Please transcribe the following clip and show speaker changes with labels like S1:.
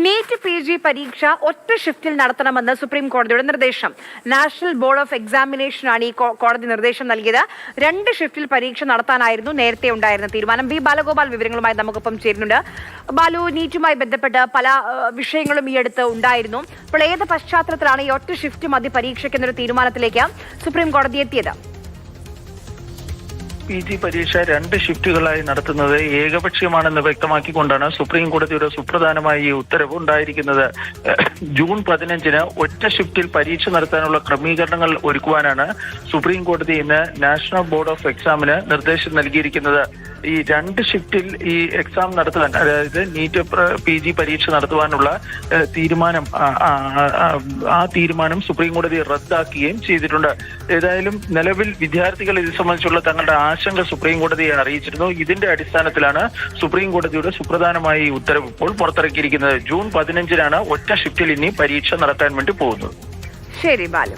S1: NEET PG പരീക്ഷ ഒറ്റ ഷിഫ്റ്റിൽ നടത്തണമെന്ന് സുപ്രീം കോടതിയുടെ നിർദ്ദേശം. നാഷണൽ ബോർഡ് ഓഫ് എക്സാമിനേഷനാണ് ഈ കോടതി നിർദ്ദേശം നൽകിയത്. 2 ഷിഫ്റ്റിൽ പരീക്ഷ നടത്താനായിരുന്നു നേരത്തെ ഉണ്ടായിരുന്ന തീരുമാനം. ബി ബാലഗോപാൽ വിവരങ്ങളുമായി നമുക്കൊപ്പം ചേരുന്നുണ്ട്. ബാലു, നീറ്റുമായി ബന്ധപ്പെട്ട് പല വിഷയങ്ങളും ഈ അടുത്ത് ഉണ്ടായിരുന്നു. അപ്പോൾ ഏത് പശ്ചാത്തലത്തിലാണ് ഈ ഒറ്റ ഷിഫ്റ്റ് മതി പരീക്ഷയ്ക്ക് എന്നൊരു തീരുമാനത്തിലേക്ക് സുപ്രീം കോടതി എത്തിയത്?
S2: PG പരീക്ഷ 2 ഷിഫ്റ്റുകളായി നടത്തുന്നത് ഏകപക്ഷീയമാണെന്ന് വ്യക്തമാക്കിക്കൊണ്ടാണ് സുപ്രീം കോടതിയുടെ സുപ്രധാനമായ ഈ ഉത്തരവ് ഉണ്ടായിരിക്കുന്നത്. ജൂൺ 15-ന് ഒറ്റ ഷിഫ്റ്റിൽ പരീക്ഷ നടത്താനുള്ള ക്രമീകരണങ്ങൾ ഒരുക്കുവാനാണ് സുപ്രീം കോടതി ഇന്ന് നാഷണൽ ബോർഡ് ഓഫ് എക്സാമിന് നിർദ്ദേശം നൽകിയിരിക്കുന്നത്. ഈ 2 ഷിഫ്റ്റിൽ ഈ എക്സാം നടത്തുവാൻ, അതായത് നീറ്റ് PG പരീക്ഷ നടത്തുവാനുള്ള തീരുമാനം സുപ്രീം കോടതി റദ്ദാക്കുകയും ചെയ്തിട്ടുണ്ട്. ഏതായാലും നിലവിൽ വിദ്യാർത്ഥികൾ ഇത് സംബന്ധിച്ചുള്ള തങ്ങളുടെ ആശങ്ക സുപ്രീം കോടതിയെ അറിയിച്ചിരുന്നു. ഇതിന്റെ അടിസ്ഥാനത്തിലാണ് സുപ്രീം കോടതിയുടെ സുപ്രധാനമായ ഈ ഉത്തരവ് ഇപ്പോൾ പുറത്തിറക്കിയിരിക്കുന്നത്. ജൂൺ 15-നാണ് ഒറ്റ ഷിഫ്റ്റിൽ ഇനി പരീക്ഷ നടത്താൻ വേണ്ടി പോകുന്നത്.
S1: ശരി ബാലു.